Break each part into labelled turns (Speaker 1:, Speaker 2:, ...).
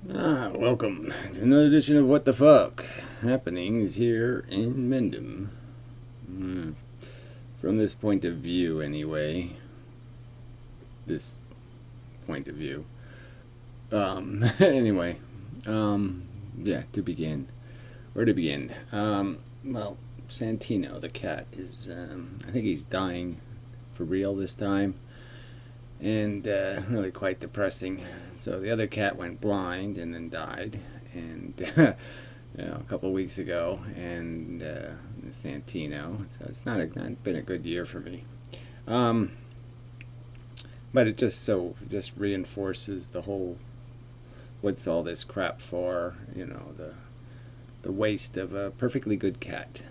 Speaker 1: Welcome to another edition of What the Fuck Happenings here in Mendham. From this point of view, anyway. This point of view. Anyway, yeah, to begin. Where to begin? Well, Santino the Cat is, I think he's dying for real this time. And really quite depressing. So the other cat went blind and then died, and a couple of weeks ago, and Santino. So it's not been a good year for me. But it just reinforces the whole what's all this crap for? The waste of a perfectly good cat.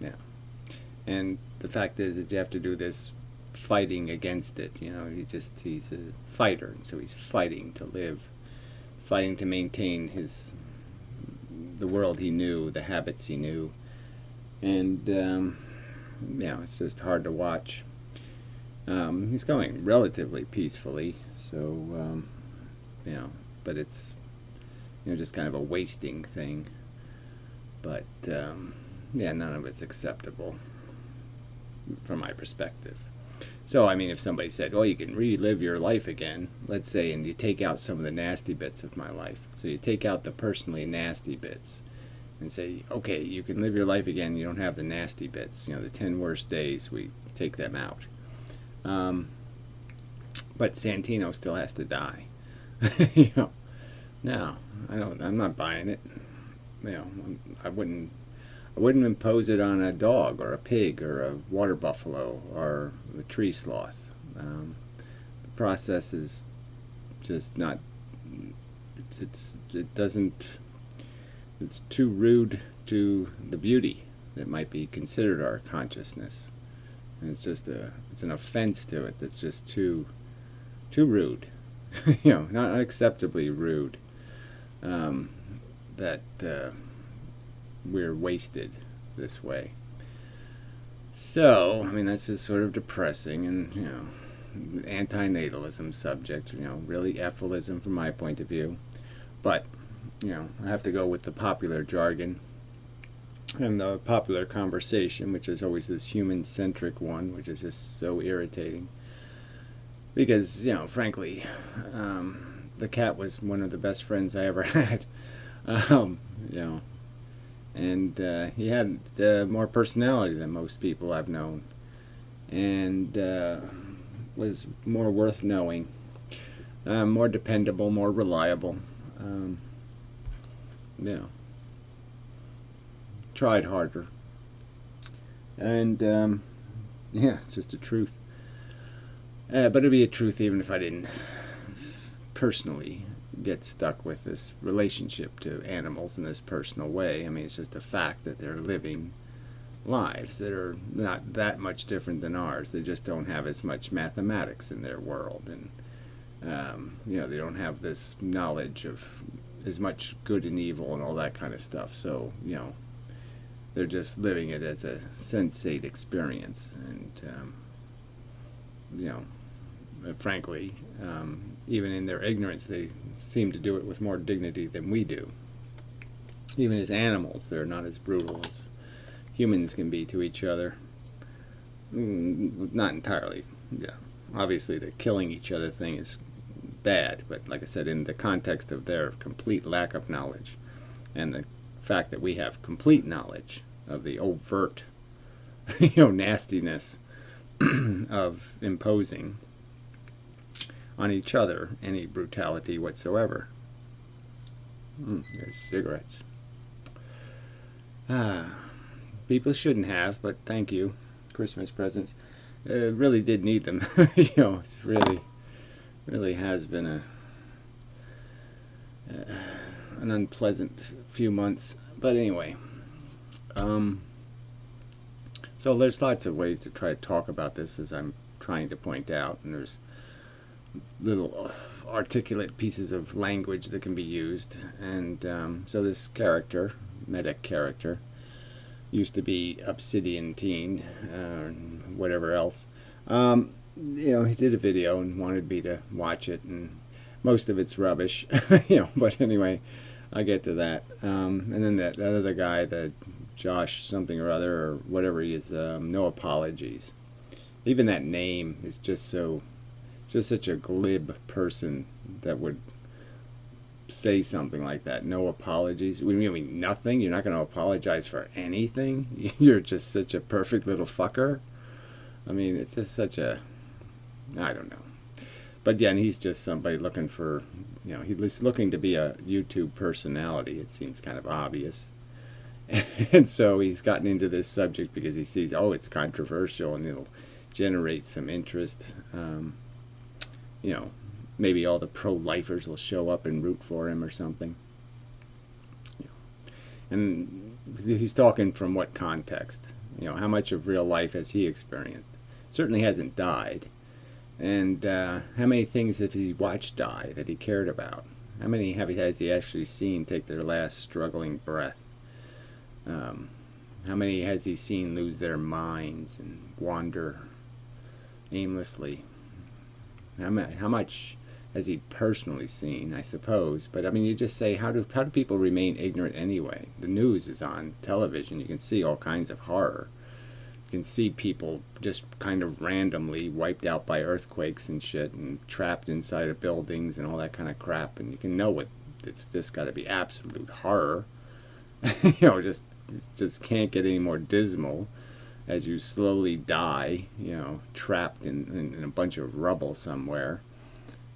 Speaker 1: Yeah, and the fact is that you have to do this fighting against it. He's a fighter, and so he's fighting to live, fighting to maintain the world he knew, the habits he knew, and it's just hard to watch. He's going relatively peacefully, so but it's just kind of a wasting thing. But none of it's acceptable from my perspective. So, I mean, if somebody said, you can relive your life again, let's say, and you take out some of the nasty bits of my life. So you take out the personally nasty bits and say, okay, you can live your life again, you don't have the nasty bits. The 10 worst days, we take them out. But Santino still has to die. No, I'm not buying it. I wouldn't impose it on a dog or a pig or a water buffalo or a tree sloth. The process is just not. It's too rude to the beauty that might be considered our consciousness, and it's an offense to it that's just too rude. Not unacceptably rude. That we're wasted this way. So, I mean, that's just sort of depressing, and antinatalism subject, really effelism from my point of view. But I have to go with the popular jargon and the popular conversation, which is always this human-centric one, which is just so irritating. Because, frankly, the cat was one of the best friends I ever had. And he had more personality than most people I've known, and was more worth knowing, more dependable, more reliable. Tried harder, and it's just a truth. But it'd be a truth even if I didn't personally get stuck with this relationship to animals in this personal way. I mean, it's just a fact that they're living lives that are not that much different than ours. They just don't have as much mathematics in their world, and they don't have this knowledge of as much good and evil and all that kind of stuff. So they're just living it as a sensate experience, and frankly, even in their ignorance, they seem to do it with more dignity than we do. Even as animals, they're not as brutal as humans can be to each other. Not entirely. Obviously, the killing each other thing is bad, but like I said, in the context of their complete lack of knowledge, and the fact that we have complete knowledge of the overt, nastiness of imposing on each other any brutality whatsoever. There's cigarettes. People shouldn't have, but thank you. Christmas presents. Really did need them. It's really has been an unpleasant few months. But anyway, so there's lots of ways to try to talk about this, as I'm trying to point out, and there's little articulate pieces of language that can be used. And so this character, medic character, used to be Obsidian Teen, whatever else. He did a video and wanted me to watch it, and most of it's rubbish, but anyway, I'll get to that. And then that other guy, the Josh something or other, or whatever he is, no apologies. Even that name is just such a glib person that would say something like that. No apologies. What do you mean nothing? You're not going to apologize for anything? You're just such a perfect little fucker. I mean, it's just such a, I don't know. But yeah, and he's just somebody looking for, he's looking to be a YouTube personality. It seems kind of obvious. And so he's gotten into this subject because he sees, oh, it's controversial and it'll generate some interest. Maybe all the pro-lifers will show up and root for him or something. And he's talking from what context? How much of real life has he experienced? Certainly hasn't died. And how many things has he watched die that he cared about? How many has he actually seen take their last struggling breath? How many has he seen lose their minds and wander aimlessly? How much has he personally seen, I suppose? But I mean, you just say, how do people remain ignorant anyway? The news is on television. You can see all kinds of horror. You can see people just kind of randomly wiped out by earthquakes and shit and trapped inside of buildings and all that kind of crap. And you can know it's just got to be absolute horror. Just can't get any more dismal as you slowly die, trapped in a bunch of rubble somewhere.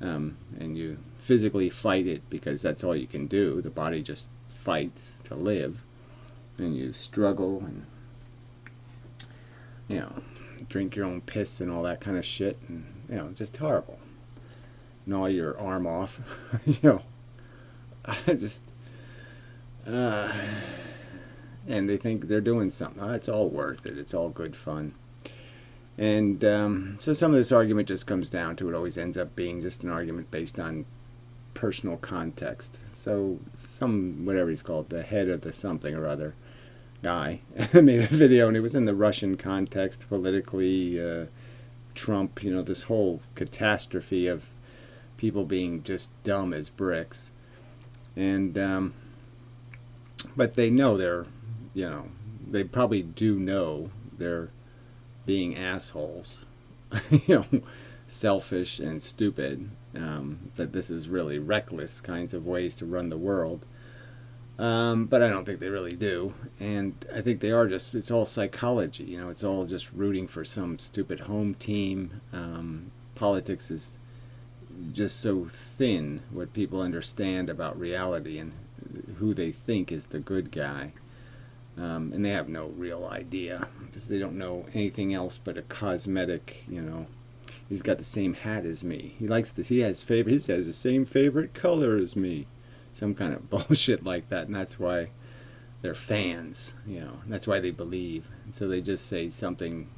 Speaker 1: And you physically fight it because that's all you can do. The body just fights to live. And you struggle and, drink your own piss and all that kind of shit. And, just horrible. Gnaw your arm off. And they think they're doing something. Oh, it's all worth it. It's all good fun. And so some of this argument just comes down to, it always ends up being just an argument based on personal context. So whatever he's called, the head of the something or other guy, made a video, and it was in the Russian context, politically, Trump, this whole catastrophe of people being just dumb as bricks. And but they know they probably do know they're being assholes, selfish and stupid, that this is really reckless kinds of ways to run the world. But I don't think they really do. And I think they are it's all psychology, it's all just rooting for some stupid home team. Politics is just so thin what people understand about reality and who they think is the good guy. And they have no real idea because they don't know anything else but a cosmetic, he's got the same hat as me. He has the same favorite color as me. Some kind of bullshit like that. And that's why they're fans, that's why they believe. And so they just say something,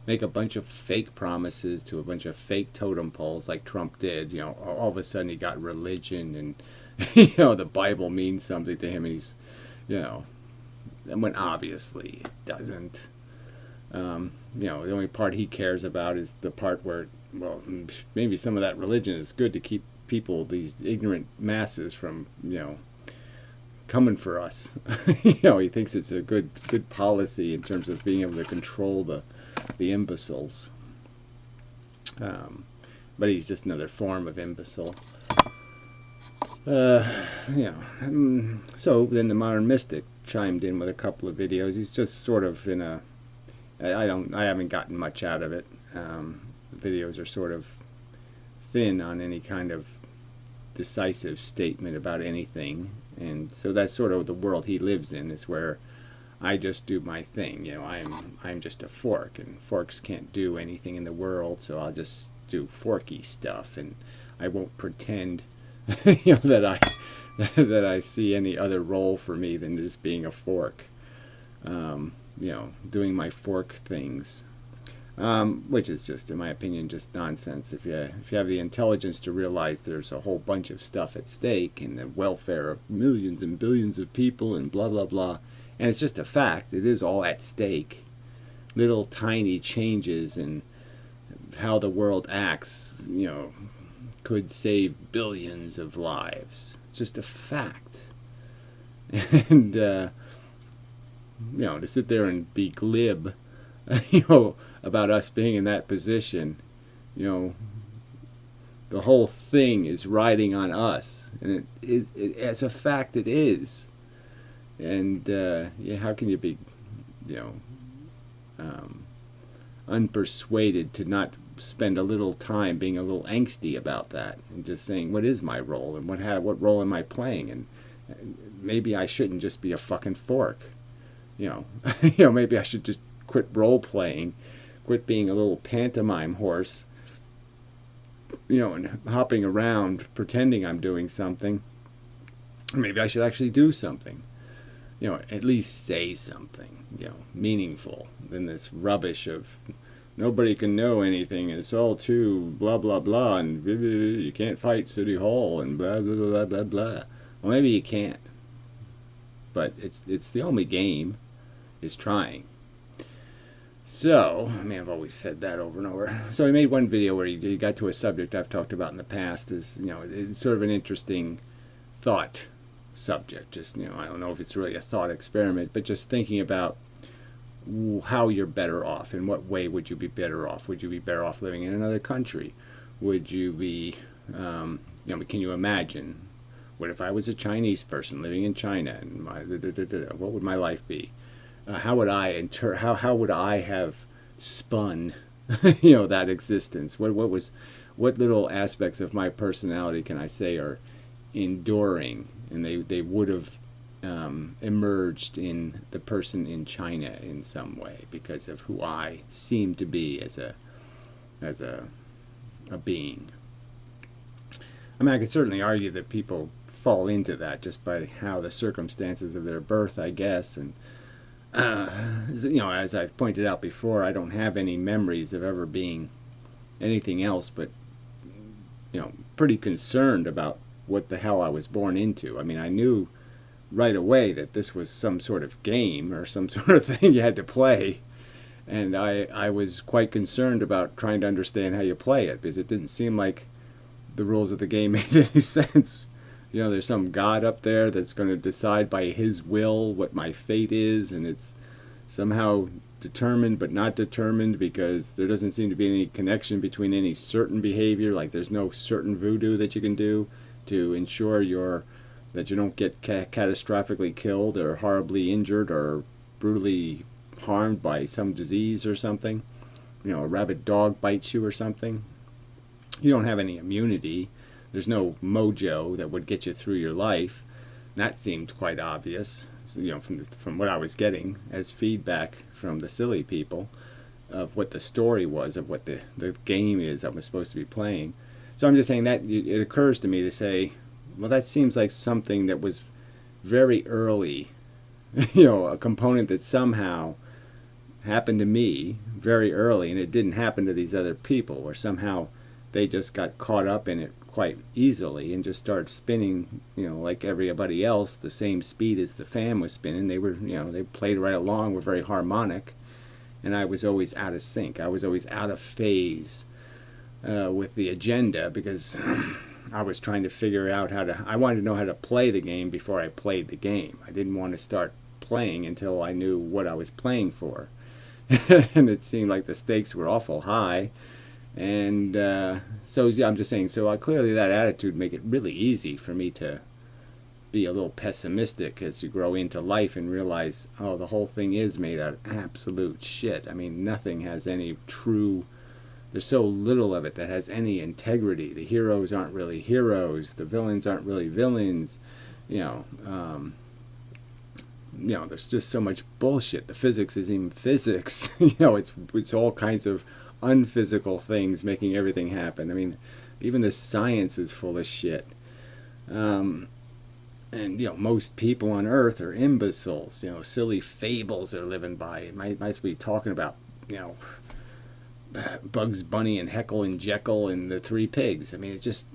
Speaker 1: make a bunch of fake promises to a bunch of fake totem poles like Trump did. All of a sudden he got religion and, the Bible means something to him. And he's, when obviously it doesn't. The only part he cares about is the part where, well, maybe some of that religion is good to keep people, these ignorant masses, from, coming for us. He thinks it's a good policy in terms of being able to control the imbeciles. But he's just another form of imbecile. So then the modern mystic chimed in with a couple of videos. He's just sort of in a, I haven't gotten much out of it. The videos are sort of thin on any kind of decisive statement about anything, and so that's sort of the world he lives in, is where I just do my thing. I'm just a fork, and forks can't do anything in the world, so I'll just do forky stuff, and I won't pretend that I see any other role for me than just being a fork. Doing my fork things, which is just, in my opinion, just nonsense. If you have the intelligence to realize there's a whole bunch of stuff at stake and the welfare of millions and billions of people and blah blah blah, and it's just a fact, it is all at stake. Little tiny changes in how the world acts, could save billions of lives. It's just a fact. And, to sit there and be glib, about us being in that position, the whole thing is riding on us. And as a fact, it is. And, how can you be, unpersuaded to not spend a little time being a little angsty about that and just saying, what is my role and what role am I playing? And maybe I shouldn't just be a fucking fork. Maybe I should just quit role playing, quit being a little pantomime horse, and hopping around pretending I'm doing something. Maybe I should actually do something. At least say something, meaningful than this rubbish of nobody can know anything and it's all too blah blah blah and you can't fight City Hall and blah blah blah blah blah. Well, maybe you can't, but it's the only game is trying. So, I've always said that over and over. So he made one video where he got to a subject I've talked about in the past. It's sort of an interesting thought subject. Just, I don't know if it's really a thought experiment, but just thinking about how you're better off. In what way would you be better off? Would you be better off living in another country? Would you be, can you imagine, what if I was a Chinese person living in China, and what would my life be? How would I have spun, that existence? What little aspects of my personality can I say are enduring, and they would have emerged in the person in China in some way because of who I seem to be as a being. I could certainly argue that people fall into that just by how the circumstances of their birth, I guess, and as I've pointed out before, I don't have any memories of ever being anything else but, pretty concerned about what the hell I was born into. I knew right away that this was some sort of game or some sort of thing you had to play, and I was quite concerned about trying to understand how you play it, because it didn't seem like the rules of the game made any sense. There's some God up there that's going to decide by his will what my fate is, and it's somehow determined but not determined because there doesn't seem to be any connection between any certain behavior. Like there's no certain voodoo that you can do to ensure that you don't get catastrophically killed or horribly injured or brutally harmed by some disease or something. A rabid dog bites you or something. You don't have any immunity. There's no mojo that would get you through your life. That seemed quite obvious, from what I was getting as feedback from the silly people of what the story was, of what the game is I was supposed to be playing. So I'm just saying that it occurs to me to say, well, that seems like something that was very early, a component that somehow happened to me very early, and it didn't happen to these other people, or somehow they just got caught up in it quite easily and just started spinning, like everybody else, the same speed as the fan was spinning. They were, they played right along, were very harmonic, and I was always out of sync. I was always out of phase with the agenda because I was trying to figure out I wanted to know how to play the game before I played the game. I didn't want to start playing until I knew what I was playing for. And it seemed like the stakes were awful high. And so yeah, I'm just saying, so clearly that attitude make it really easy for me to be a little pessimistic as you grow into life and realize, oh, the whole thing is made out of absolute shit. Nothing has any true, there's so little of it that has any integrity. The heroes aren't really heroes. The villains aren't really villains. There's just so much bullshit. The physics isn't even physics. It's all kinds of unphysical things making everything happen. Even the science is full of shit. And most people on Earth are imbeciles. Silly fables they're living by. It might be talking about Bugs Bunny and Heckle and Jekyll and the Three Pigs. It's just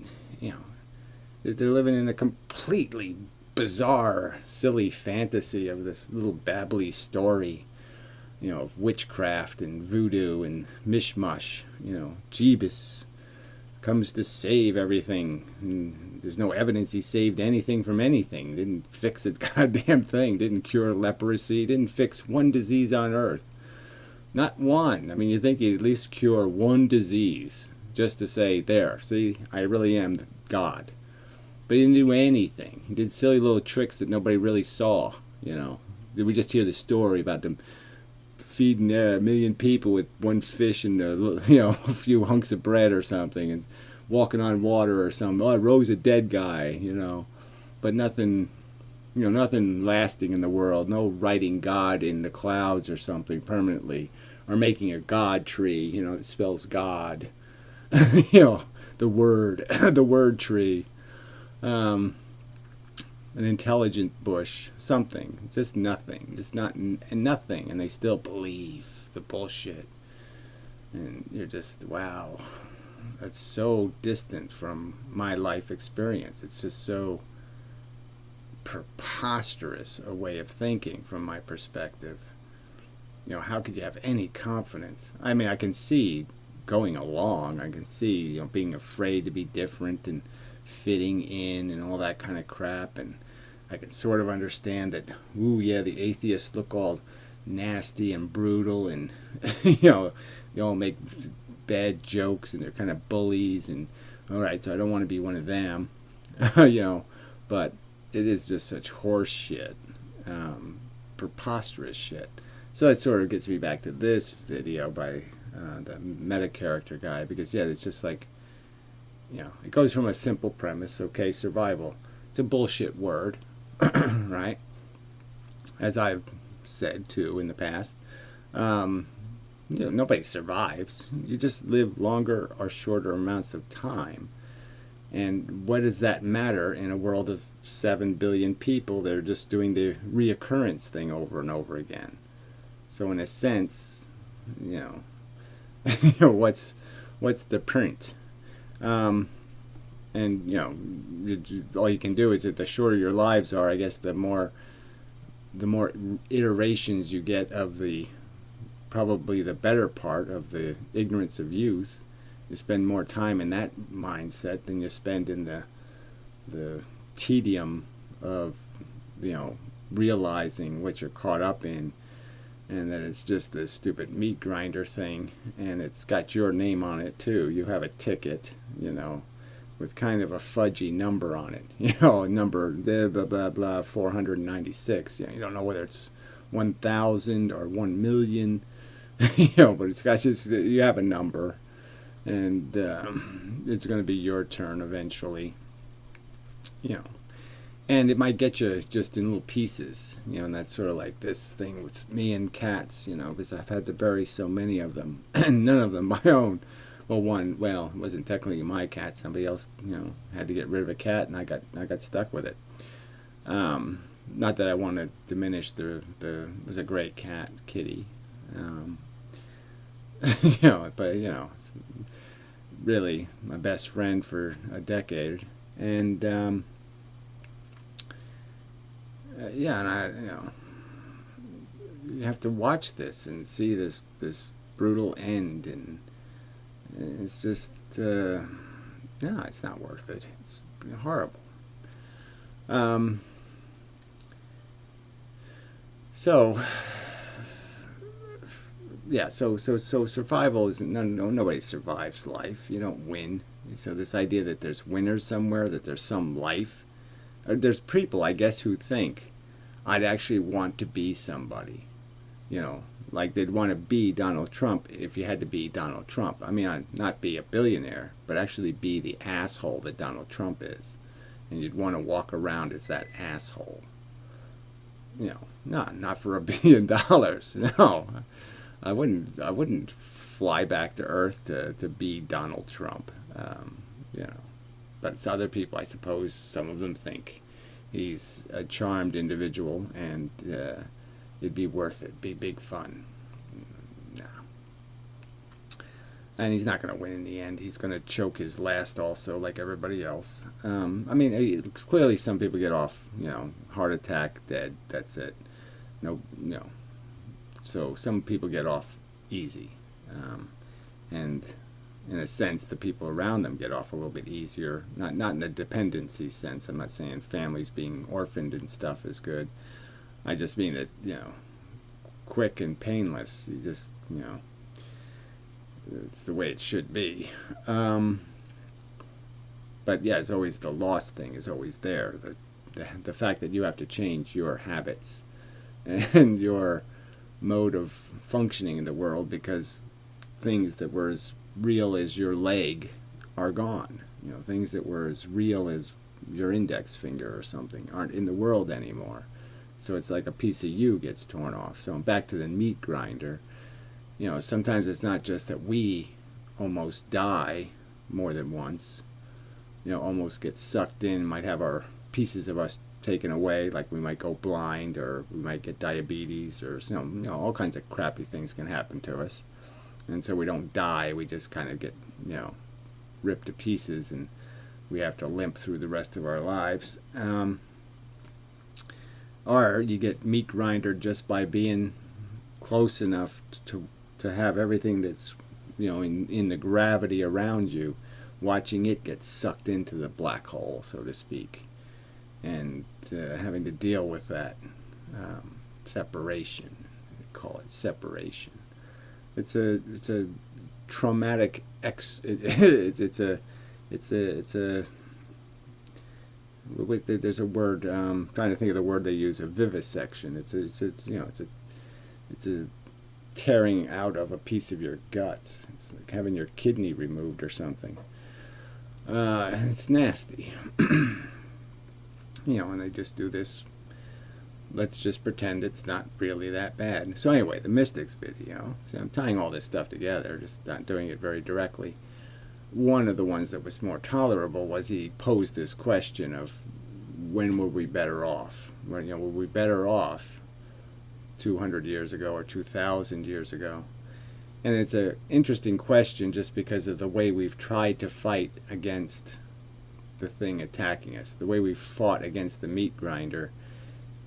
Speaker 1: they're living in a completely bizarre, silly fantasy of this little babbly story. Of witchcraft and voodoo and mishmash, Jeebus, comes to save everything. And there's no evidence he saved anything from anything. Didn't fix a goddamn thing. Didn't cure leprosy. Didn't fix one disease on earth. Not one. I mean, you think he'd at least cure one disease just to say, there, see, I really am God. But he didn't do anything. He did silly little tricks that nobody really saw, you know. We just hear the story about them feeding a million people with one fish and a few hunks of bread or something, and walking on water or something. Oh, it rose a dead guy, you know. But nothing, nothing lasting in the world. No writing God in the clouds or something permanently, or making a God tree, that spells God. The word, the word tree. An intelligent bush, something, just nothing, nothing, and they still believe the bullshit. And you're just, wow, that's so distant from my life experience. It's just so preposterous a way of thinking from my perspective. How could you have any confidence? I mean, I can see going along, I can see, being afraid to be different and fitting in and all that kind of crap, and I can sort of understand that, ooh yeah, the atheists look all nasty and brutal, and they all make bad jokes, and they're kind of bullies, and alright, so I don't want to be one of them. But it is just such horse shit, preposterous shit. So that sort of gets me back to this video by the meta character guy, because yeah, it's just like, it goes from a simple premise, okay, survival. It's a bullshit word, right? As I've said too in the past, nobody survives. You just live longer or shorter amounts of time. And what does that matter in a world of 7 billion people that are just doing the reoccurrence thing over and over again? So in a sense, what's the print? And all you can do is that the shorter your lives are, I guess the more iterations you get of probably the better part of the ignorance of youth. You spend more time in that mindset than you spend in the tedium of realizing what you're caught up in, and that it's just this stupid meat grinder thing, and it's got your name on it too. You have a ticket, with kind of a fudgy number on it, number blah blah blah blah 496. You don't know whether it's 1,000 or 1 million, but it's got you have a number, and it's going to be your turn eventually, and it might get you just in little pieces, and that's sort of like this thing with me and cats, because I've had to bury so many of them, and none of them my own. Well, it wasn't technically my cat. Somebody else, had to get rid of a cat, and I got stuck with it. Not that I want to diminish it was a great cat, Kitty. But it's really my best friend for a decade, and and you have to watch this and see this brutal end, and it's just it's not worth it. It's horrible. So survival isn't, nobody survives life. You don't win. So this idea that there's winners somewhere, that there's some life, there's people, I guess, who think I'd actually want to be somebody, like they'd want to be Donald Trump if you had to be Donald Trump. I mean, I'd not be a billionaire, but actually be the asshole that Donald Trump is, and you'd want to walk around as that asshole. Not for $1 billion. No, I wouldn't fly back to Earth to be Donald Trump. But it's other people, I suppose. Some of them think he's a charmed individual, and it'd be worth it. Be big fun. No. And he's not going to win in the end. He's going to choke his last also, like everybody else. Clearly some people get off, heart attack, dead, that's it. No. So some people get off easy. And in a sense, the people around them get off a little bit easier. Not in a dependency sense. I'm not saying families being orphaned and stuff is good. I just mean that, quick and painless. You just, it's the way it should be. But yeah, it's always the loss thing is always there. The fact that you have to change your habits and your mode of functioning in the world because things that were as real as your leg are gone. Things that were as real as your index finger or something aren't in the world anymore. So it's like a piece of you gets torn off. So back to the meat grinder. Sometimes it's not just that we almost die more than once. Almost get sucked in, might have our pieces of us taken away, like we might go blind or we might get diabetes or all kinds of crappy things can happen to us. And so we don't die, we just kind of get, ripped to pieces and we have to limp through the rest of our lives. Or you get meat grindered just by being close enough to have everything that's, in the gravity around you, watching it get sucked into the black hole, so to speak, and having to deal with that separation. We call it separation. It's a traumatic it's a there's a word, trying to think of the word they use, a vivisection. It's a tearing out of a piece of your guts. It's like having your kidney removed or something. It's nasty. And they just do this. Let's just pretend it's not really that bad. So anyway, the mystics video. See, I'm tying all this stuff together, just not doing it very directly. One of the ones that was more tolerable was he posed this question of when were we better off? Were we better off 200 years ago or 2,000 years ago? And it's an interesting question just because of the way we've tried to fight against the thing attacking us. The way we've fought against the meat grinder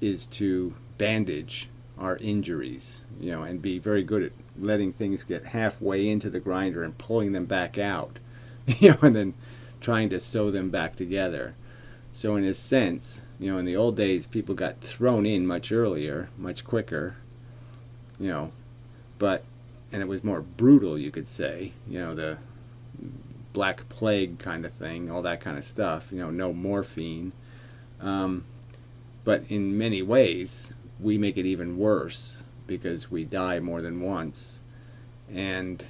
Speaker 1: is to bandage our injuries, and be very good at letting things get halfway into the grinder and pulling them back out, and then trying to sew them back together. So in a sense, in the old days, people got thrown in much earlier, much quicker, and it was more brutal, you could say, the Black Plague kind of thing, all that kind of stuff, no morphine. But in many ways, we make it even worse because we die more than once, and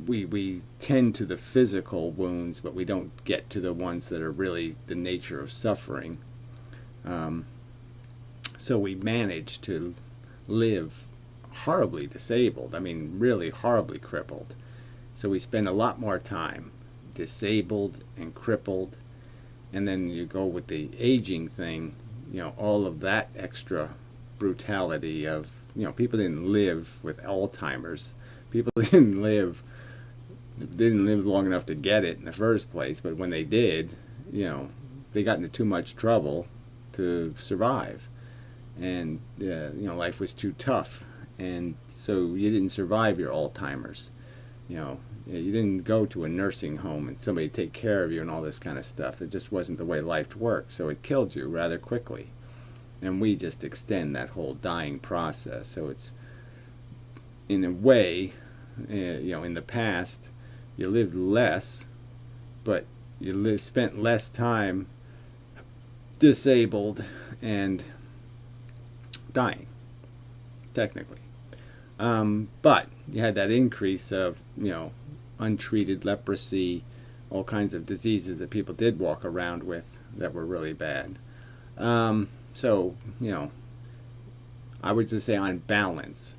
Speaker 1: we tend to the physical wounds, but we don't get to the ones that are really the nature of suffering. So we manage to live horribly disabled. I mean, really horribly crippled. So we spend a lot more time disabled and crippled. And then you go with the aging thing, all of that extra brutality of, people didn't live with Alzheimer's. People didn't live long enough to get it in the first place. But when they did, they got into too much trouble to survive. And, life was too tough. And so you didn't survive your Alzheimer's. You didn't go to a nursing home and somebody take care of you and all this kind of stuff. It just wasn't the way life worked, so it killed you rather quickly. And we just extend that whole dying process. So it's, in a way, in the past, you lived less, but you spent less time disabled and dying, technically. But you had that increase of, untreated leprosy, all kinds of diseases that people did walk around with that were really bad. So, I would just say on balance,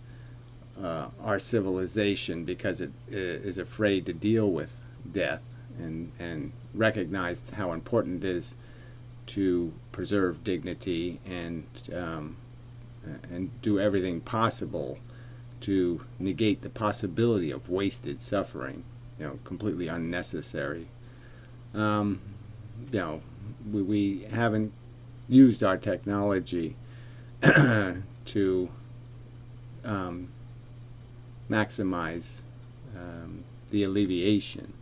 Speaker 1: our civilization, because it is afraid to deal with death and recognize how important it is to preserve dignity and do everything possible to negate the possibility of wasted suffering, completely unnecessary. We haven't used our technology to maximize the alleviation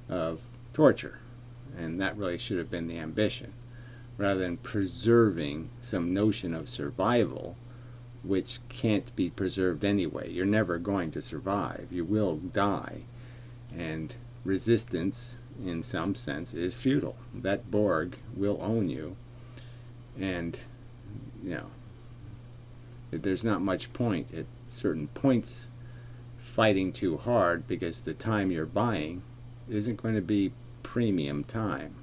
Speaker 1: of torture. And that really should have been the ambition, rather than preserving some notion of survival which can't be preserved anyway. You're never going to survive. You will die. And resistance, in some sense, is futile. That Borg will own you. And, you know, there's not much point at certain points fighting too hard, because the time you're buying isn't going to be premium time.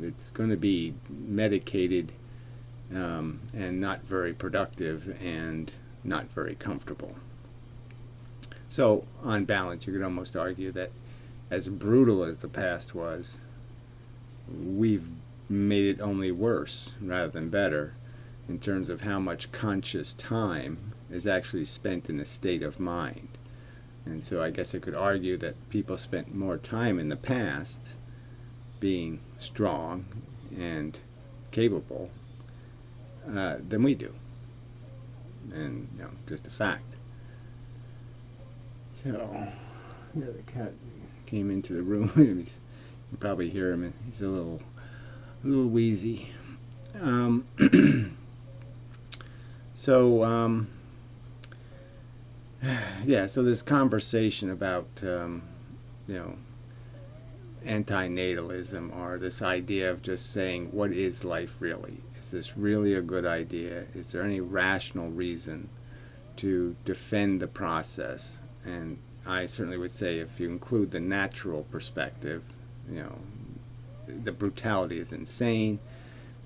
Speaker 1: It's going to be medicated and not very productive and not very comfortable. So, on balance, you could almost argue that as brutal as the past was, we've made it only worse rather than better in terms of how much conscious time is actually spent in a state of mind. And so I guess I could argue that people spent more time in the past being strong and capable than we do. And, you know, just a fact. So, yeah, the cat came into the room. You can probably hear him. He's a little wheezy. Yeah, so this conversation about, you know, antinatalism, or this idea of just saying, what is life really? Is this really a good idea? Is there any rational reason to defend the process? And I certainly would say, if you include the natural perspective, you know, the brutality is insane.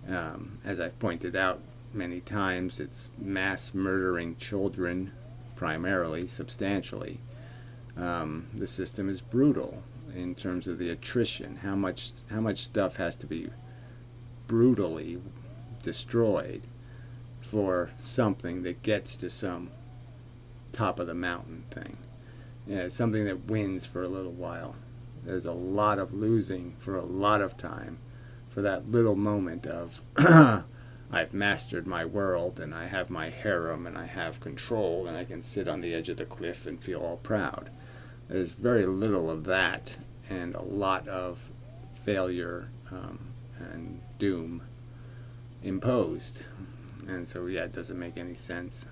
Speaker 1: As I've pointed out many times, it's mass murdering children, primarily, substantially. The system is brutal in terms of the attrition. How much stuff has to be brutally destroyed for something that gets to some top of the mountain thing. Yeah, something that wins for a little while. There's a lot of losing for a lot of time for that little moment of I've mastered my world, and I have my harem, and I have control, and I can sit on the edge of the cliff and feel all proud. There's very little of that, and a lot of failure and doom imposed. And so, yeah, it doesn't make any sense.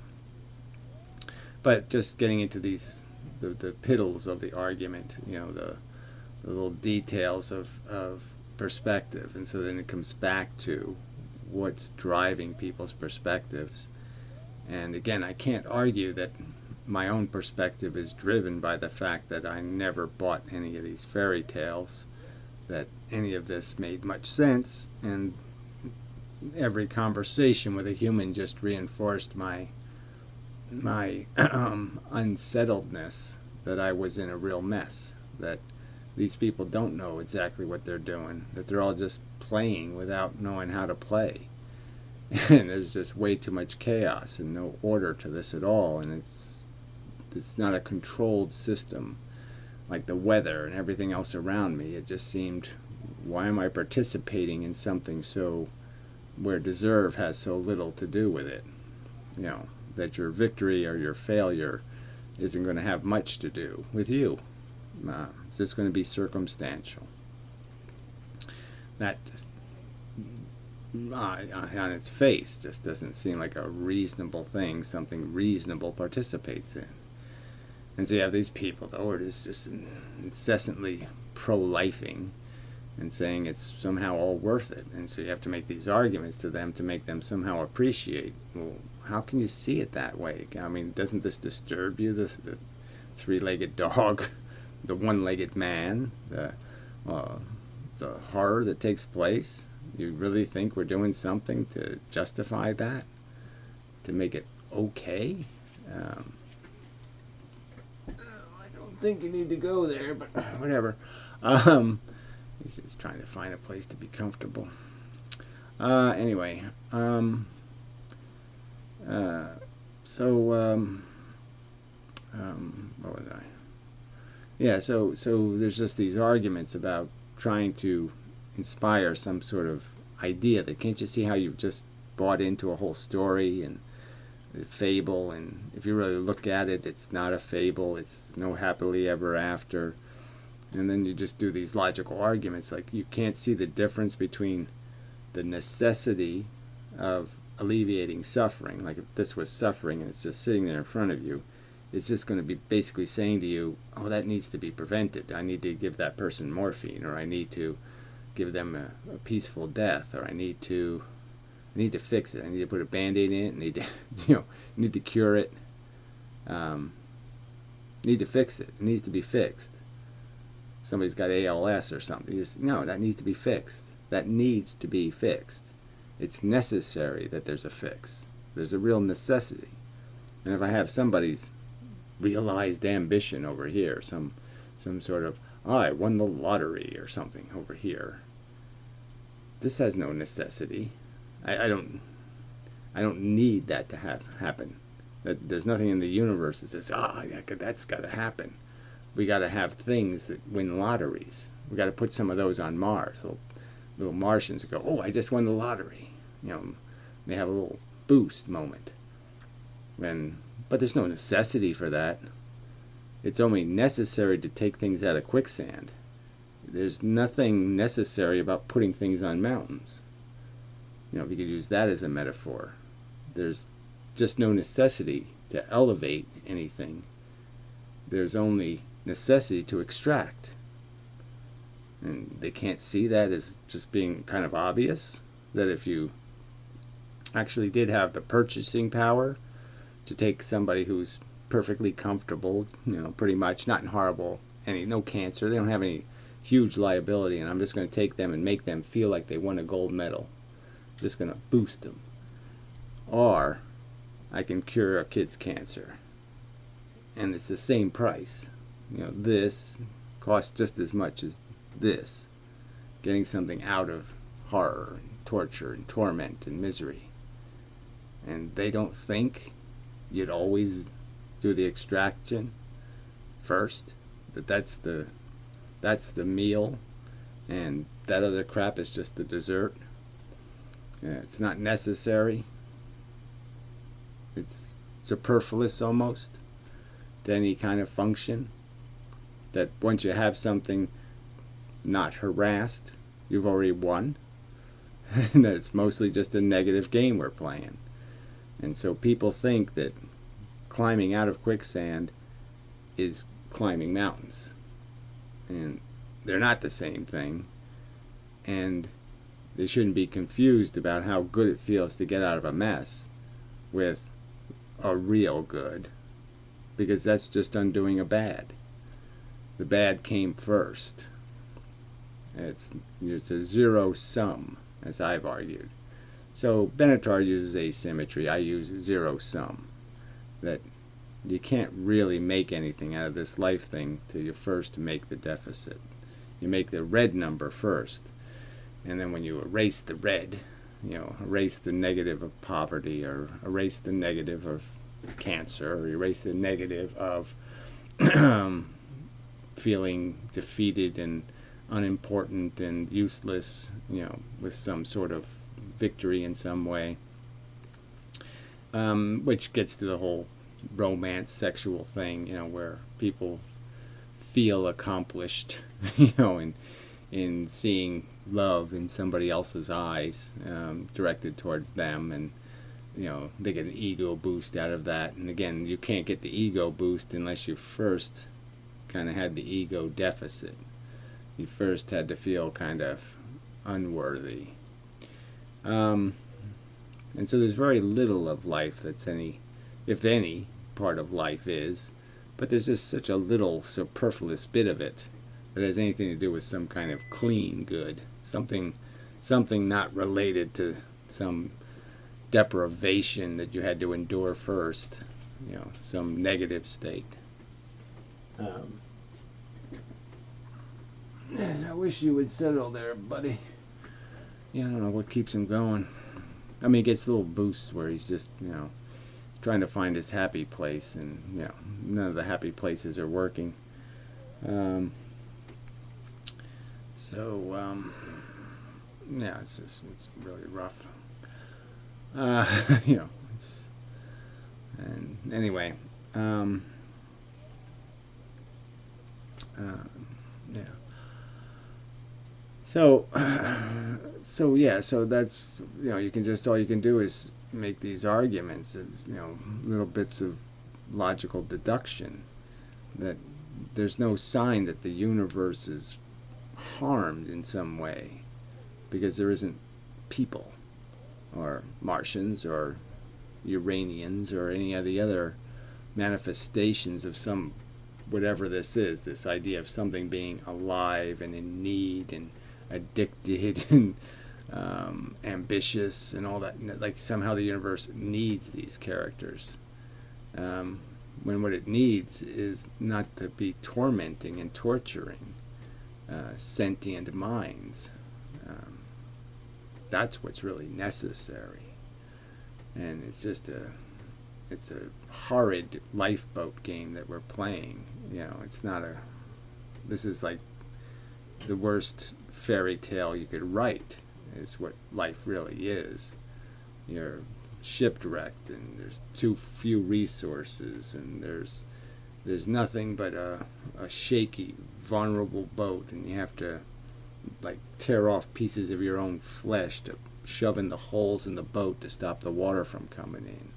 Speaker 1: But just getting into these, the piddles of the argument, you know, the little details of perspective. And so then it comes back to what's driving people's perspectives. And again, I can't argue that my own perspective is driven by the fact that I never bought any of these fairy tales, that any of this made much sense, and every conversation with a human just reinforced my unsettledness, that I was in a real mess, that these people don't know exactly what they're doing, that they're all just playing without knowing how to play. And there's just way too much chaos and no order to this at all, and it's not a controlled system like the weather and everything else around me. It just seemed, why am I participating in something so where deserve has so little to do with it? You know, that your victory or your failure isn't going to have much to do with you. It's just going to be circumstantial. That just, on its face, just doesn't seem like a reasonable thing, something reasonable participates in. And so you have these people, though, who are just incessantly pro-lifing and saying it's somehow all worth it. And so you have to make these arguments to them to make them somehow appreciate, well, how can you see it that way? I mean, doesn't this disturb you, the three-legged dog, the one-legged man, the horror that takes place? You really think we're doing something to justify that? To make it okay? I don't think you need to go there, but whatever. He's just trying to find a place to be comfortable. Anyway, what was I? Yeah, so there's just these arguments about trying to inspire some sort of idea that, can't you see how you've just bought into a whole story, and fable, and if you really look at it, it's not a fable. It's no happily ever after. And then you just do these logical arguments, like you can't see the difference between the necessity of alleviating suffering. Like if this was suffering and it's just sitting there in front of you, it's just going to be basically saying to you, oh, that needs to be prevented. I need to give that person morphine, or I need to give them a peaceful death, or I need to fix it. I need to put a Band-Aid in it. I need to, need to cure it. Need to fix it. It needs to be fixed. Somebody's got ALS or something. No, that needs to be fixed. That needs to be fixed. It's necessary that there's a fix. There's a real necessity. And if I have somebody's realized ambition over here, some sort of, oh, I won the lottery or something over here, this has no necessity. I don't need that to happen. There's nothing in the universe that says, that's got to happen. We got to have things that win lotteries. We got to put some of those on Mars. Little Martians go, oh, I just won the lottery. They have a little boost moment. But there's no necessity for that. It's only necessary to take things out of quicksand. There's nothing necessary about putting things on mountains. If you could use that as a metaphor. There's just no necessity to elevate anything. There's only necessity to extract. And they can't see that as just being kind of obvious, that if you actually did have the purchasing power to take somebody who's perfectly comfortable, pretty much not in horrible, no cancer, they don't have any huge liability, and I'm just going to take them and make them feel like they won a gold medal, just going to boost them. Or I can cure a kid's cancer, and it's the same price. This costs just as much as this, getting something out of horror and torture and torment and misery. And they don't think you'd always do the extraction first, that's the meal, and that other crap is just the dessert. It's not necessary. It's superfluous almost to any kind of function. That once you have something not harassed, you've already won. And that it's mostly just a negative game we're playing. And so people think that climbing out of quicksand is climbing mountains. And they're not the same thing. And they shouldn't be confused about how good it feels to get out of a mess with a real good, because that's just undoing a bad. The bad came first. It's a zero sum, as I've argued. So Benatar uses asymmetry. I use zero sum. That you can't really make anything out of this life thing till you first make the deficit. You make the red number first. And then when you erase the red, erase the negative of poverty, or erase the negative of cancer, or erase the negative of feeling defeated and unimportant and useless, with some sort of victory in some way, which gets to the whole romance sexual thing, where people feel accomplished, in seeing love in somebody else's eyes, directed towards them, and they get an ego boost out of that. And again, you can't get the ego boost unless you first kind of had the ego deficit. You first had to feel kind of unworthy. And so there's very little of life that's if any, part of life is, but there's just such a little superfluous bit of it that has anything to do with some kind of clean good, something not related to some deprivation that you had to endure first, some negative state. I wish you would settle there, buddy. I don't know what keeps him going. I mean, he gets little boosts where he's just, trying to find his happy place, and, none of the happy places are working. It's really rough. And anyway, yeah. So, so that's, you can just, all you can do is make these arguments, of, little bits of logical deduction, that there's no sign that the universe is harmed in some way, because there isn't people, or Martians, or Uranians, or any of the other manifestations of some, whatever this is, this idea of something being alive and in need and addicted and ambitious and all that. Like somehow the universe needs these characters, when what it needs is not to be tormenting and torturing sentient minds. That's what's really necessary. And it's just it's a horrid lifeboat game that we're playing. It's not this is like the worst fairy tale you could write, is what life really is. You're shipwrecked, and there's too few resources, and there's nothing but a shaky, vulnerable boat, and you have to like tear off pieces of your own flesh to shove in the holes in the boat to stop the water from coming in.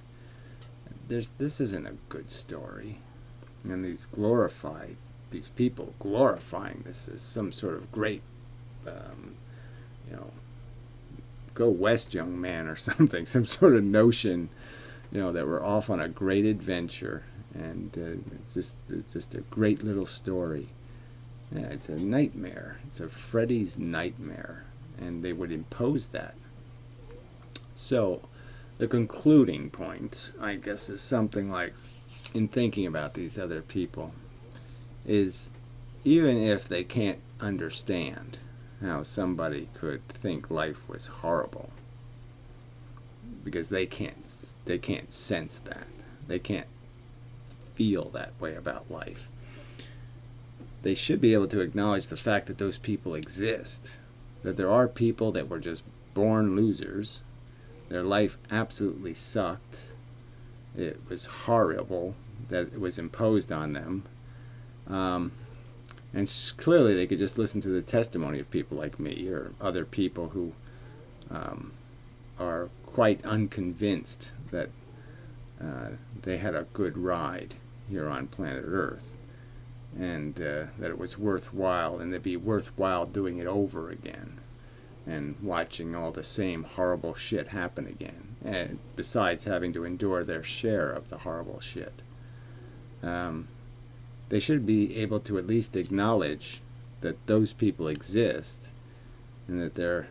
Speaker 1: This isn't a good story, and these people glorifying this as some sort of great, go west, young man, or something, some sort of notion, that we're off on a great adventure, and it's just a great little story. Yeah, it's a nightmare. It's a Freddy's nightmare, and they would impose that. So, the concluding point, I guess, is something like, in thinking about these other people, is even if they can't understand how somebody could think life was horrible, because they can't sense that, they can't feel that way about life, they should be able to acknowledge the fact that those people exist, that there are people that were just born losers. Their life absolutely sucked. It was horrible that it was imposed on them. And clearly they could just listen to the testimony of people like me, or other people who are quite unconvinced that they had a good ride here on planet Earth, and that it was worthwhile, and it'd be worthwhile doing it over again, and watching all the same horrible shit happen again, and besides having to endure their share of the horrible shit. They should be able to at least acknowledge that those people exist, and that their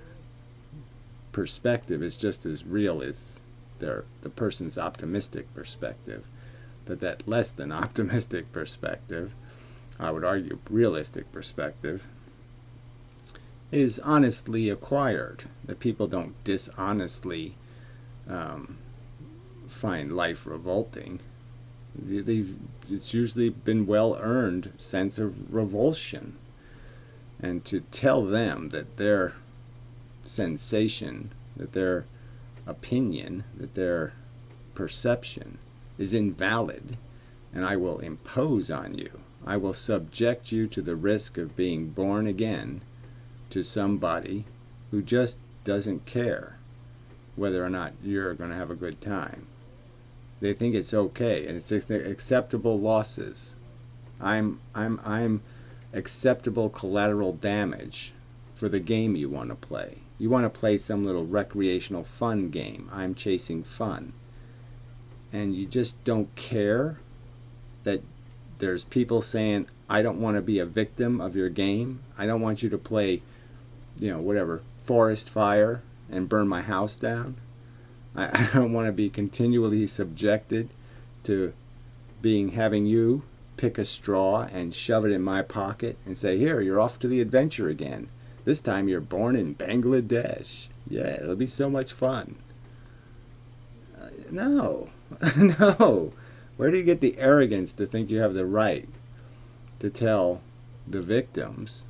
Speaker 1: perspective is just as real as the person's optimistic perspective, but that less than optimistic perspective, I would argue realistic perspective, is honestly acquired. That people don't dishonestly find life revolting. It's usually been well-earned sense of revulsion. And to tell them that their sensation, that their opinion, that their perception is invalid, and I will impose on you, I will subject you to the risk of being born again to somebody who just doesn't care whether or not you're going to have a good time. They think it's okay, and it's acceptable losses. I'm acceptable collateral damage for the game you want to play. You want to play some little recreational fun game. I'm chasing fun. And you just don't care that there's people saying, I don't want to be a victim of your game. I don't want you to play, whatever, forest fire and burn my house down. I don't want to be continually subjected to having you pick a straw and shove it in my pocket and say, here, you're off to the adventure again. This time you're born in Bangladesh. Yeah, it'll be so much fun. No. No. Where do you get the arrogance to think you have the right to tell the victims,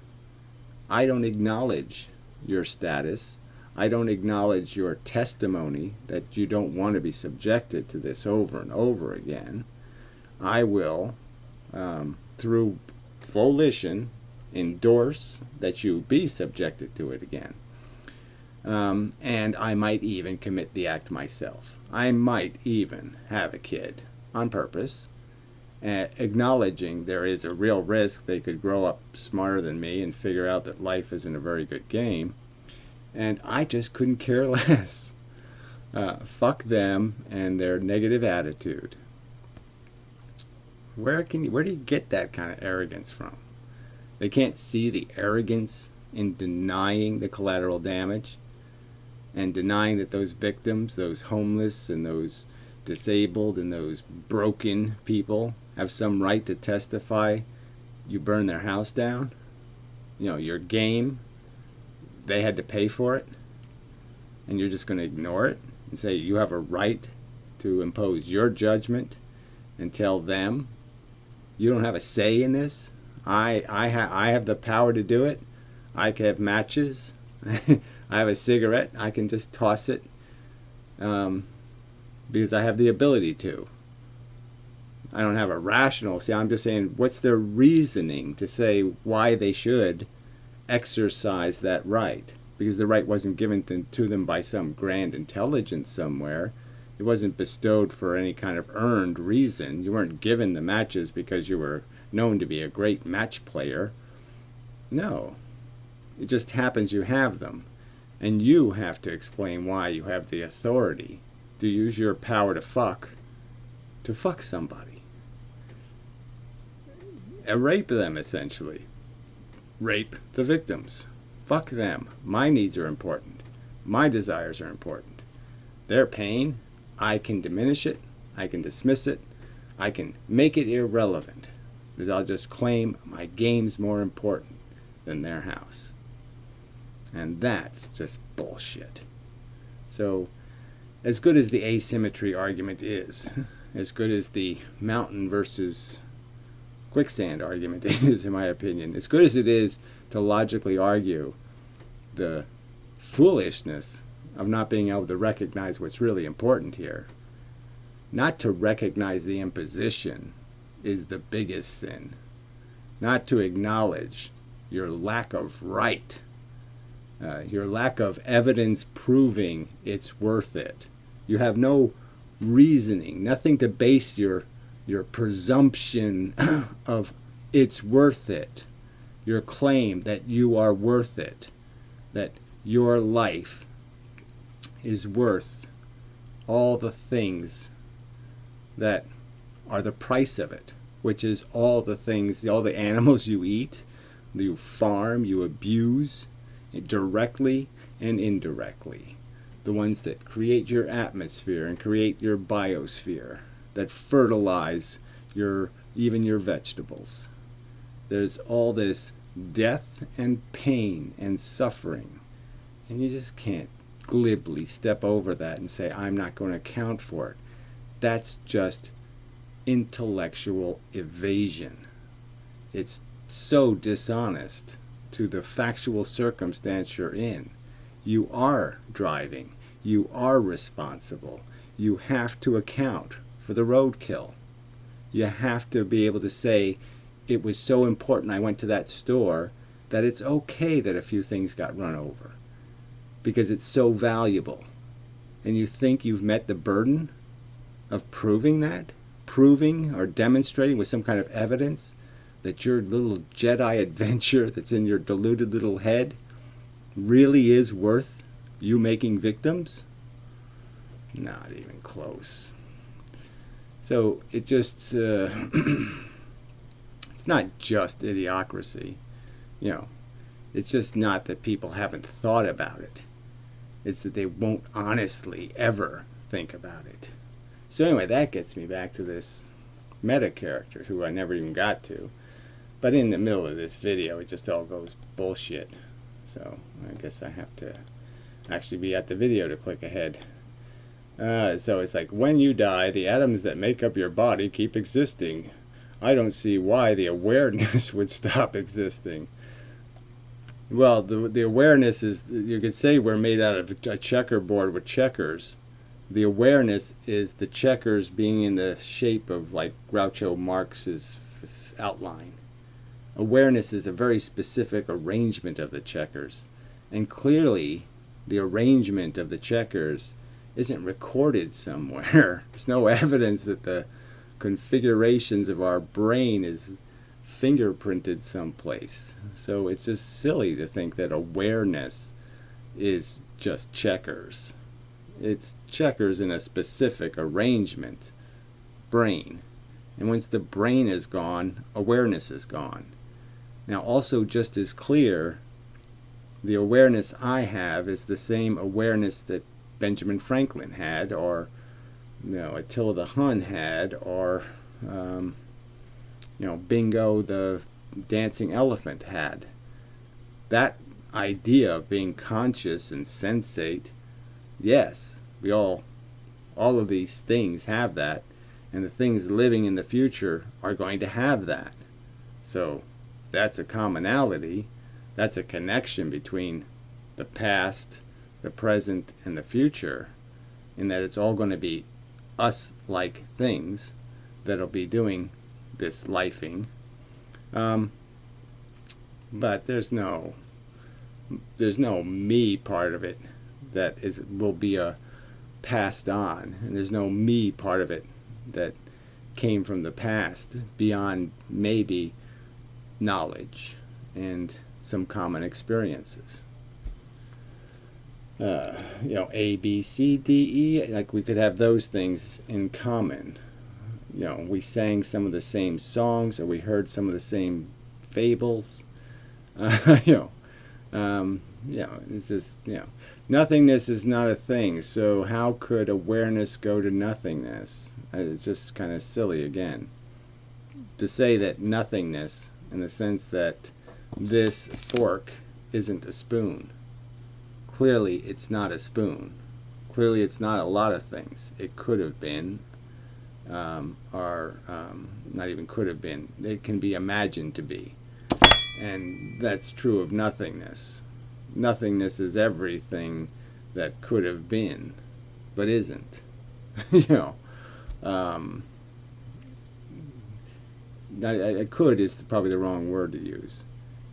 Speaker 1: I don't acknowledge your status. I don't acknowledge your testimony that you don't want to be subjected to this over and over again, I will, through volition, endorse that you be subjected to it again. And I might even commit the act myself. I might even have a kid on purpose, acknowledging there is a real risk they could grow up smarter than me and figure out that life isn't a very good game. And I just couldn't care less. Fuck them and their negative attitude. Where do you get that kind of arrogance from? They can't see the arrogance in denying the collateral damage and denying that those victims, those homeless and those disabled and those broken people have some right to testify you burned their house down. You know, your game, they had to pay for it, and you're just going to ignore it and say you have a right to impose your judgment and tell them you don't have a say in this. I have the power to do it. I can have matches. I have a cigarette. I can just toss it because I have the ability to. I don't have a rational. See, I'm just saying, what's their reasoning to say why they should exercise that right? Because the right wasn't given to them by some grand intelligence somewhere. It wasn't bestowed for any kind of earned reason. You weren't given the matches because you were known to be a great match player. No. It just happens you have them. And you have to explain why you have the authority to use your power to fuck somebody. Rape them, essentially. Rape the victims. Fuck them. My needs are important. My desires are important. Their pain, I can diminish it. I can dismiss it. I can make it irrelevant. Because I'll just claim my game's more important than their house. And that's just bullshit. So, as good as the asymmetry argument is, as good as the mountain versus quicksand argument is, in my opinion, as good as it is to logically argue the foolishness of not being able to recognize what's really important here, not to recognize the imposition is the biggest sin. Not to acknowledge your lack of right, your lack of evidence proving it's worth it. You have no reasoning, nothing to base your presumption of it's worth it, your claim that you are worth it, that your life is worth all the things that are the price of it, which is all the things, all the animals you eat, you farm, you abuse, directly and indirectly. The ones that create your atmosphere and create your biosphere, that fertilize even your vegetables. There's all this death and pain and suffering, and you just can't glibly step over that and say, I'm not going to account for it. That's just intellectual evasion. It's so dishonest to the factual circumstance you're in. You are driving. You are responsible. You have to account for the roadkill. You have to be able to say, it was so important I went to that store that it's okay that a few things got run over because it's so valuable. And you think you've met the burden of proving that? Proving or demonstrating with some kind of evidence that your little Jedi adventure that's in your deluded little head really is worth you making victims? Not even close. So it just, it's not just idiocracy. You know, it's just not that people haven't thought about it. It's that they won't honestly ever think about it. So anyway, that gets me back to this meta character who I never even got to. But in the middle of this video, it just all goes bullshit. So I guess I have to actually be at the video to click ahead. So it's like, when you die, the atoms that make up your body keep existing. I don't see why the awareness would stop existing. Well, the awareness is, you could say we're made out of a checkerboard with checkers. The awareness is the checkers being in the shape of like Groucho Marx's outline. Awareness is a very specific arrangement of the checkers. And clearly, the arrangement of the checkers isn't recorded somewhere. There's no evidence that the configurations of our brain is fingerprinted someplace. So it's just silly to think that awareness is just checkers. It's checkers in a specific arrangement, brain. And once the brain is gone, awareness is gone. Now, also just as clear, the awareness I have is the same awareness that Benjamin Franklin had, or Attila the Hun had, or Bingo the dancing elephant had. That idea of being conscious and sensate, yes, we all of these things have that, and the things living in the future are going to have that. So that's a commonality. That's a connection between the past, the present, and the future, in that it's all going to be us-like things that'll be doing this lifing. But there's no me part of it that will be passed on, and there's no me part of it that came from the past beyond maybe knowledge and some common experiences. A, B, C, D, E, like we could have those things in common. We sang some of the same songs, or we heard some of the same fables. It's just, nothingness is not a thing, so how could awareness go to nothingness? It's just kind of silly again to say that nothingness, in the sense that this fork isn't a spoon. Clearly it's not a spoon. Clearly it's not a lot of things. It could have been, or not even could have been. It can be imagined to be. And that's true of nothingness. Nothingness is everything that could have been, but isn't. Could is probably the wrong word to use.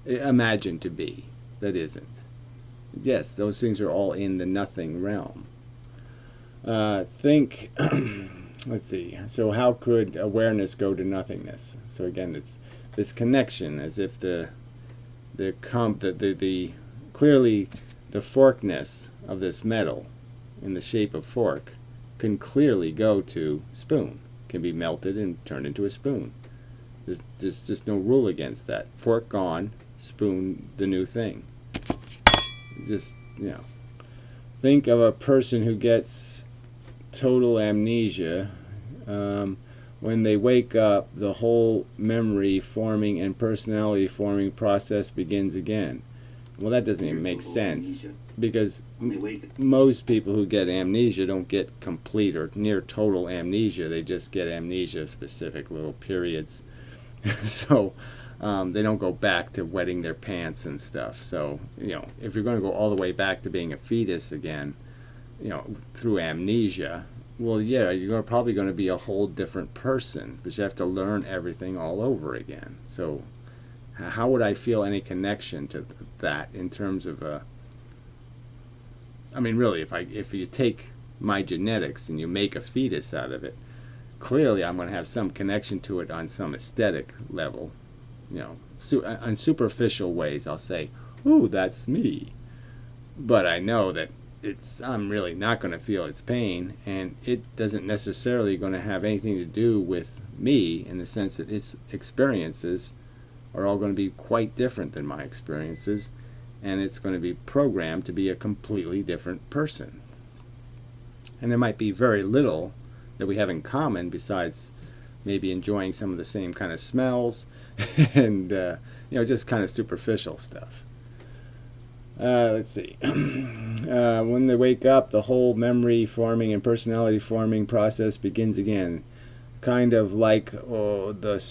Speaker 1: Imagined to be, that isn't. Yes, those things are all in the nothing realm. Let's see. So how could awareness go to nothingness? So again, it's this connection, as if clearly the forkness of this metal in the shape of fork can clearly go to spoon, can be melted and turned into a spoon. There's just no rule against that. Fork gone, spoon the new thing. Just, think of a person who gets total amnesia. When they wake up, the whole memory forming and personality forming process begins again. Well, that doesn't even make sense, because most people who get amnesia don't get complete or near total amnesia. They just get amnesia specific little periods. So they don't go back to wetting their pants and stuff. So, if you're going to go all the way back to being a fetus again, through amnesia, well, yeah, you're probably going to be a whole different person, because you have to learn everything all over again. So how would I feel any connection to that in terms of really, if you take my genetics and you make a fetus out of it, clearly I'm going to have some connection to it on some aesthetic level. On superficial ways, I'll say, ooh, that's me. But I know that I'm really not going to feel its pain, and it doesn't necessarily going to have anything to do with me, in the sense that its experiences are all going to be quite different than my experiences, and it's going to be programmed to be a completely different person. And there might be very little that we have in common, besides maybe enjoying some of the same kind of smells and just kind of superficial stuff. Let's see. When they wake up, the whole memory forming and personality forming process begins again. Kind of like the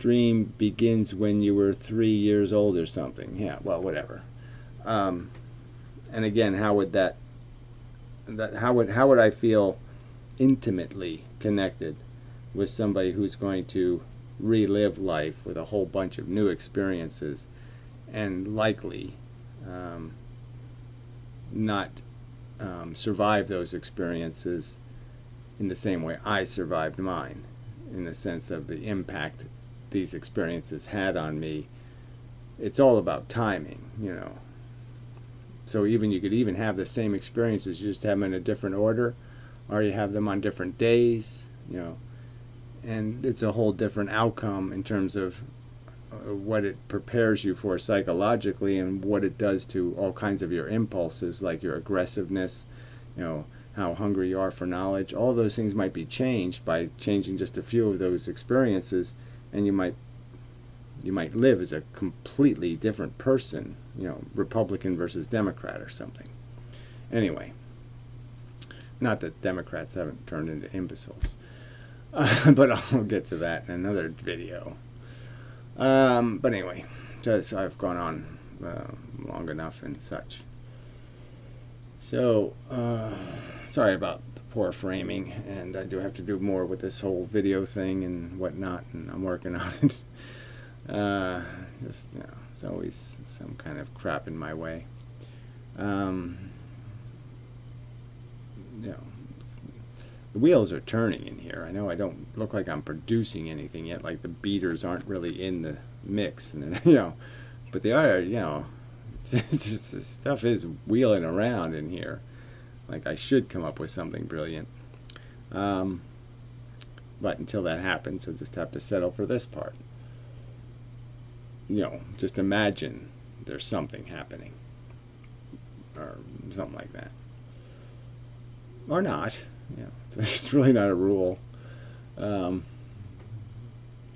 Speaker 1: dream begins when you were 3 years old or something. Yeah, well, whatever. And again, how would how would I feel intimately connected with somebody who's going to relive life with a whole bunch of new experiences and likely not survive those experiences in the same way I survived mine, in the sense of the impact these experiences had on me. It's all about timing, you know. So you could even have the same experiences, you just have them in a different order, or you have them on different days, you know, and it's a whole different outcome in terms of what it prepares you for psychologically, and what it does to all kinds of your impulses, like your aggressiveness, you know, how hungry you are for knowledge. All those things might be changed by changing just a few of those experiences, and you might live as a completely different person, you know, Republican versus Democrat or something. Anyway, not that Democrats haven't turned into imbeciles, but I'll get to that in another video. But anyway, just I've gone on long enough and such. So, sorry about the poor framing, and I do have to do more with this whole video thing and whatnot, and I'm working on it. Just, you know, it's always some kind of crap in my way. You know, the wheels are turning in here. I know I don't look like I'm producing anything yet, like the beaters aren't really in the mix, and you know, but they are, you know, this stuff is wheeling around in here. Like I should come up with something brilliant. But until that happens, you'll just have to settle for this part. You know, just imagine there's something happening, or something like that, or not. You know, it's really not a rule.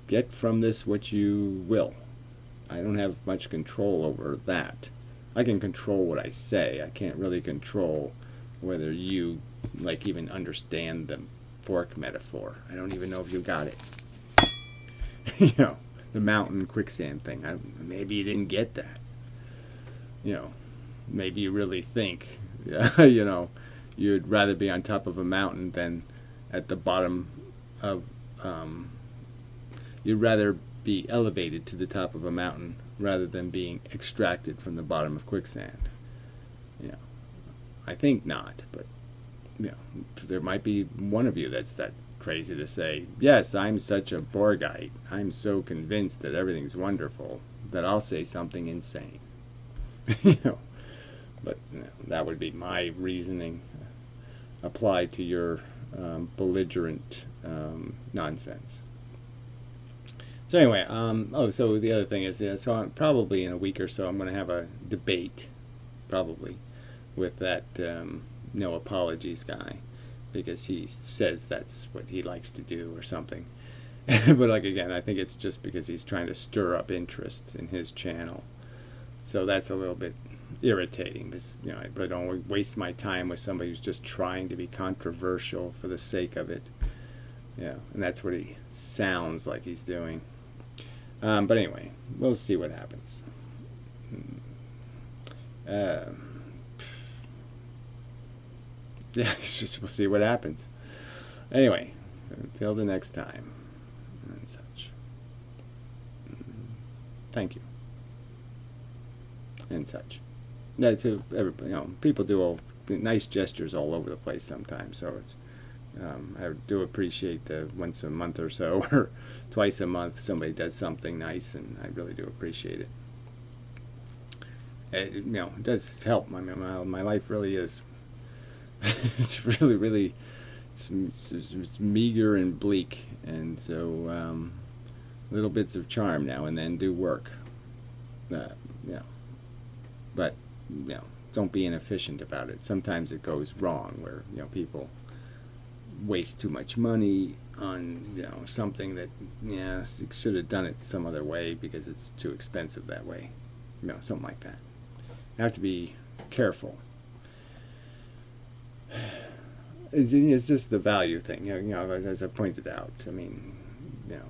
Speaker 1: Get from this what you will. I don't have much control over that. I can control what I say. I can't really control whether you like even understand the fork metaphor. I don't even know if you got it. You know, the mountain quicksand thing. Maybe you didn't get that. You know, maybe you really think, you know, you'd rather be on top of a mountain than at the bottom of, you'd rather be elevated to the top of a mountain rather than being extracted from the bottom of quicksand. You know, I think not, but, you know, there might be one of you that's that crazy to say, yes, I'm such a Borgite. I'm so convinced that everything's wonderful that I'll say something insane. You know, but you know, that would be my reasoning applied to your belligerent nonsense. So anyway, so the other thing is, yeah, so probably in a week or so I'm going to have a debate, probably, with that no apologies guy, because he says that's what he likes to do or something. But like again, I think it's just because he's trying to stir up interest in his channel. So that's a little bit irritating, because you know, I really don't waste my time with somebody who's just trying to be controversial for the sake of it. Yeah, and that's what he sounds like he's doing. But anyway, we'll see what happens. Yeah, it's just we'll see what happens. Anyway, so until the next time and such. Thank you. And such. Yeah, to everybody, you know, people do all nice gestures all over the place sometimes. So it's I do appreciate the once a month or so, or twice a month, somebody does something nice, and I really do appreciate it. You know, it does help. I mean, my life really is. It's really, it's meager and bleak, and so little bits of charm now and then do work. You know, but you know, don't be inefficient about it. Sometimes it goes wrong, where you know people waste too much money on, you know, something that, yeah, you should have done it some other way because it's too expensive that way. You know, something like that. You have to be careful. It's just the value thing, you know, as I pointed out. I mean, you know,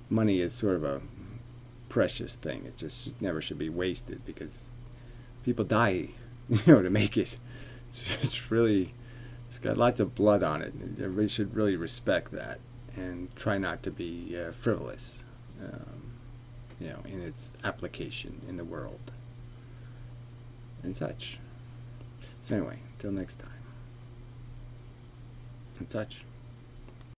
Speaker 1: money is sort of a precious thing. It just never should be wasted, because people die, to make it. It's really, it's got lots of blood on it. And everybody should really respect that and try not to be frivolous, in its application in the world and such. So anyway, until next time, and such.